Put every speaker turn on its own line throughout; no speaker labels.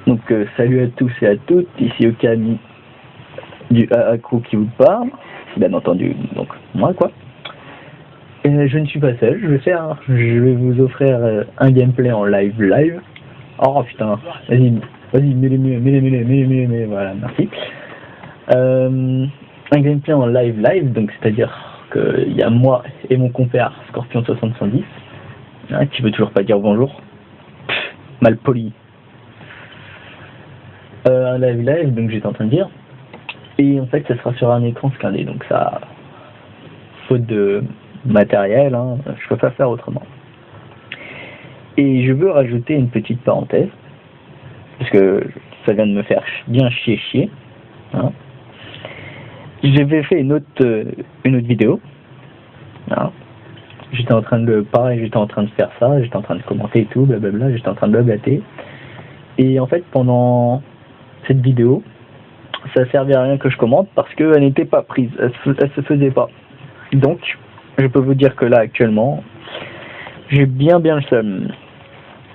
Donc salut à tous et à toutes, ici Okami du Crew qui vous parle, bien entendu, donc moi quoi. Et je ne suis pas seul, je vais vous offrir un gameplay en live. Oh putain, vas-y, mets-les, voilà, merci. Un gameplay en live, donc c'est-à-dire qu'il y a moi et mon compère Scorpion710, hein, qui veut toujours pas dire bonjour, mal poli. Un live, donc j'étais en train de dire, et en fait ça sera sur un écran scindé, donc ça, faute de matériel, hein, je peux pas faire autrement. Et je veux rajouter une petite parenthèse, parce que ça vient de me faire bien chier, hein. J'avais fait une autre vidéo, hein. J'étais en train de faire ça, j'étais en train de commenter et tout, blablabla, j'étais en train de blablater, et en fait pendant cette vidéo, ça servait à rien que je commente parce qu'elle n'était pas prise, elle se faisait pas. Donc, je peux vous dire que là, actuellement, j'ai bien le seum.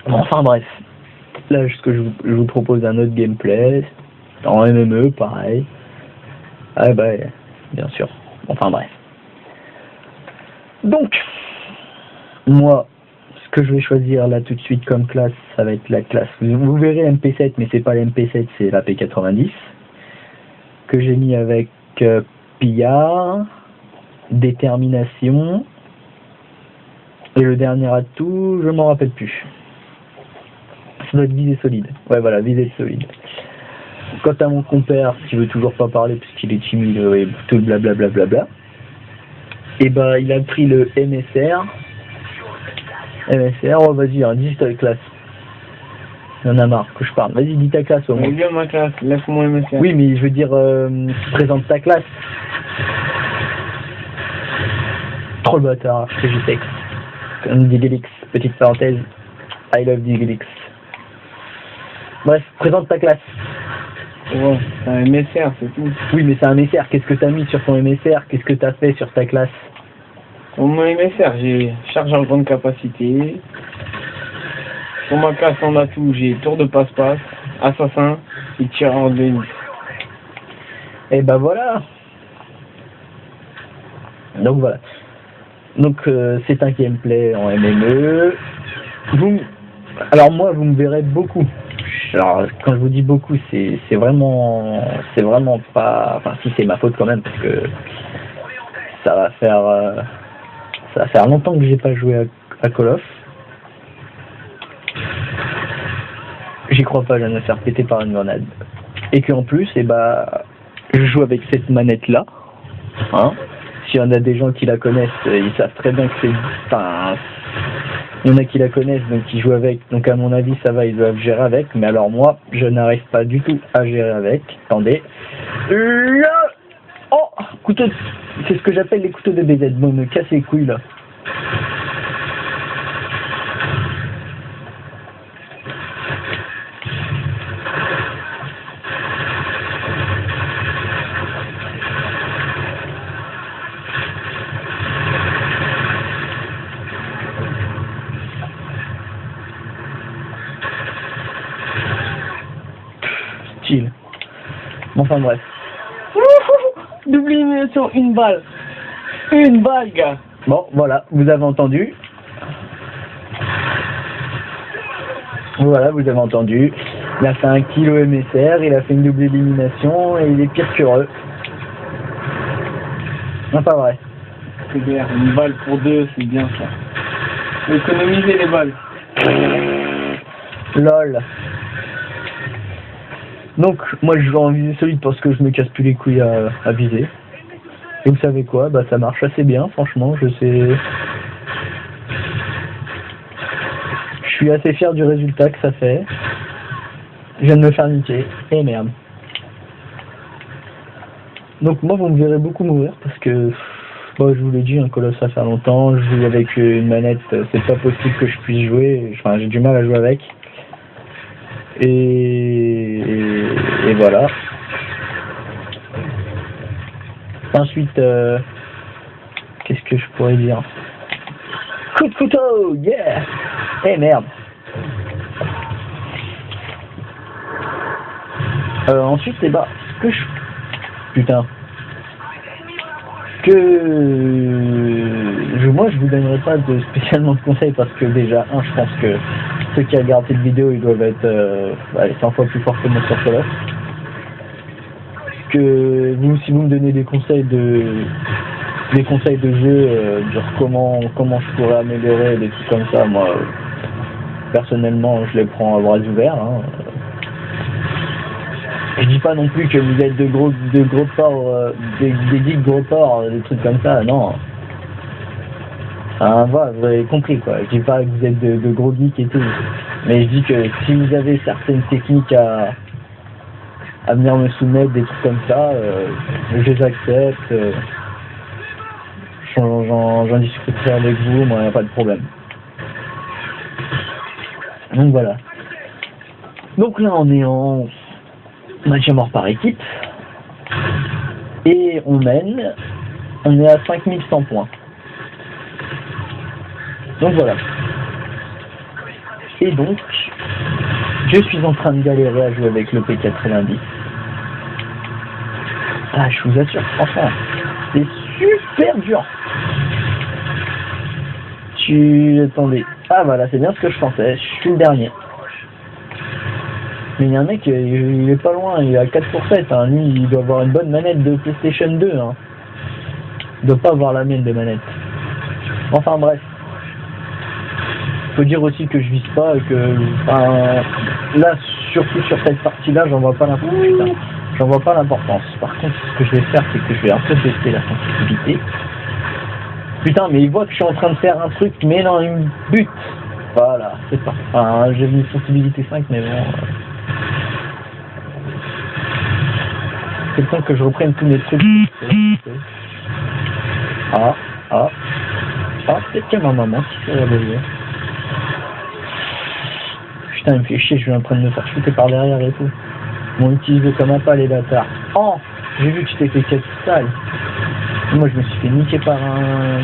Enfin bref, là, je vous propose un autre gameplay, en MME, pareil. Ah bah, bien sûr. Enfin bref. Donc, moi, ce que je vais choisir là tout de suite comme classe, ça va être la classe. Vous verrez MP7, mais c'est pas la MP7, c'est la P90. Que j'ai mis avec pillard, détermination, et le dernier atout, je m'en rappelle plus. Ça doit être visée solide. Ouais, voilà, visée solide. Quant à mon compère, qui veut toujours pas parler parce qu'il est timide et tout le blablabla, et bah il a pris le MSR. Oh vas-y, hein, dis ta classe. Il y en a marre que je parle. Vas-y, dis ta classe au moins.
Bien ma classe, laisse mon MSR.
Oui, mais je veux dire, présente ta classe. Trop le bâtard, je fais texte. Comme Digelix, petite parenthèse. I love Digelix. Bref, présente ta classe.
Ouais, c'est un MSR, c'est tout.
Oui, mais c'est un MSR. Qu'est-ce que t'as mis sur ton MSR? Qu'est-ce que t'as fait sur ta classe?
Sur mon MSR, j'ai chargeur grande capacité. Sur ma classe en atout, j'ai tour de passe-passe, assassin et tireur de l'ennemi.
Et bah voilà. Donc voilà. Donc c'est un gameplay en MME. Alors moi, vous me verrez beaucoup. Alors quand je vous dis beaucoup, c'est vraiment pas. Enfin si, c'est ma faute quand même parce que ça va faire longtemps que j'ai pas joué à Call of. J'y crois pas, je viens de me faire péter par une grenade. Et qu'en plus, je joue avec cette manette là. Hein. S'il y en a des gens qui la connaissent, ils savent très bien que c'est. Enfin, il y en a qui la connaissent, donc qui jouent avec. Donc à mon avis, ça va, ils doivent gérer avec. Mais alors moi, je n'arrive pas du tout à gérer avec. Attendez. Oh, couteau. C'est ce que j'appelle les couteaux de BZ. Bon, me casse les couilles là. Style. Bon, enfin bref.
Double élimination, une balle. Une balle, gars.
Bon, voilà, vous avez entendu. Voilà, vous avez entendu. Il a fait un kill au MSR, il a fait une double élimination et il est pire qu'heureux. Non, pas vrai.
C'est clair, une balle pour deux, c'est bien ça. Économiser les balles.
LOL. Donc, moi je joue en visée solide parce que je me casse plus les couilles à viser. Et vous savez quoi? Bah ça marche assez bien, franchement, je suis assez fier du résultat que ça fait. Je viens de me faire niquer. Et merde. Donc moi vous me verrez beaucoup mourir parce que, bon, je vous l'ai dit, un Call of ça fait longtemps, je joue avec une manette, c'est pas possible que je puisse jouer, enfin j'ai du mal à jouer avec. Et voilà. Ensuite, qu'est-ce que je pourrais dire? Coup de couteau, yeah! Eh merde! Ensuite, eh bah, putain. Moi, je vous donnerai pas spécialement de conseils parce que déjà, je pense que ceux qui regardent cette vidéo, ils doivent être 100 fois plus forts que moi sur cela. Que si vous me donnez des conseils de jeu, genre comment je pourrais améliorer des trucs comme ça, moi, personnellement, je les prends à bras ouverts. Hein. Je dis pas non plus que vous êtes de gros porcs, des geeks gros porcs, des trucs comme ça, non. Enfin, voilà, vous avez compris quoi. Je dis pas que vous êtes de gros geeks et tout. Mais je dis que si vous avez certaines techniques à venir me soumettre, des trucs comme ça, je les accepte. J'en discuterai avec vous, moi, y a pas de problème. Donc voilà. Donc là, on est en match à mort par équipe. Et on mène. On est à 5100 points. Donc voilà. Et donc, je suis en train de galérer à jouer avec le P90. Ah, je vous assure, franchement, c'est super dur. Attendez. Ah voilà, c'est bien ce que je pensais. Je suis le dernier. Mais il y a un mec, il est pas loin, il est à 4/7. Hein. Lui, il doit avoir une bonne manette de PlayStation 2. Hein. Il doit pas avoir la mienne de manette. Enfin bref. Faut dire aussi que je vise pas et que là, surtout sur cette partie-là, j'en vois pas l'importance. J'en vois pas l'importance. Par contre, ce que je vais faire, c'est que je vais un peu baisser la sensibilité. Putain, mais il voit que je suis en train de faire un truc, mais non, il me bute. Voilà, c'est pas. Enfin, j'ai une sensibilité 5, mais bon. C'est le temps que je reprenne tous mes trucs. Peut-être qu'il y a ma maman qui s'est réveillée. Putain, il me fait chier, je suis en train de me faire shooter par derrière et tout. Mon utilisé comme un pas, les bâtards. Oh, j'ai vu que tu t'es fait casser sale. Moi, je me suis fait niquer par un...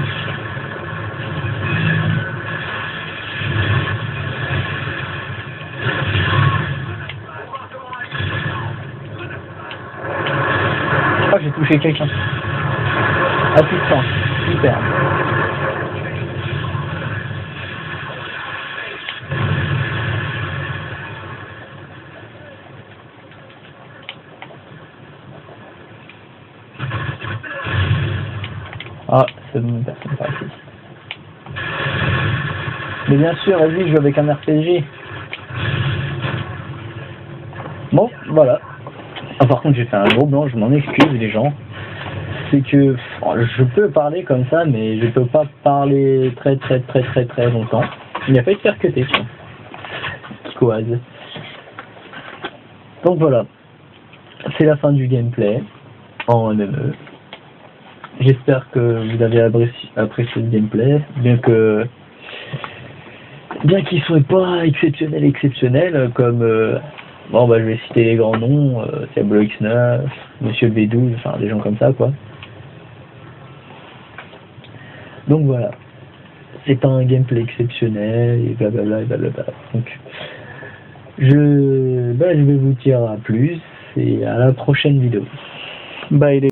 Oh, j'ai touché quelqu'un. Ah putain, super. Ah, c'est bon, personne par ici. Mais bien sûr, vas-y, je joue avec un RPG. Bon, voilà. Ah, par contre, j'ai fait un gros blanc, je m'en excuse les gens. C'est que je peux parler comme ça, mais je peux pas parler très longtemps. Il a failli faire que t'es, tiens. Squad. Donc voilà. C'est la fin du gameplay en MME. J'espère que vous avez apprécié le gameplay, bien qu'il soit pas exceptionnel, comme bon bah je vais citer les grands noms, Diablo X9, Monsieur B12, enfin des gens comme ça quoi. Donc voilà, c'est pas un gameplay exceptionnel et blablabla et blablabla. Donc je vais vous dire à plus et à la prochaine vidéo. Bye les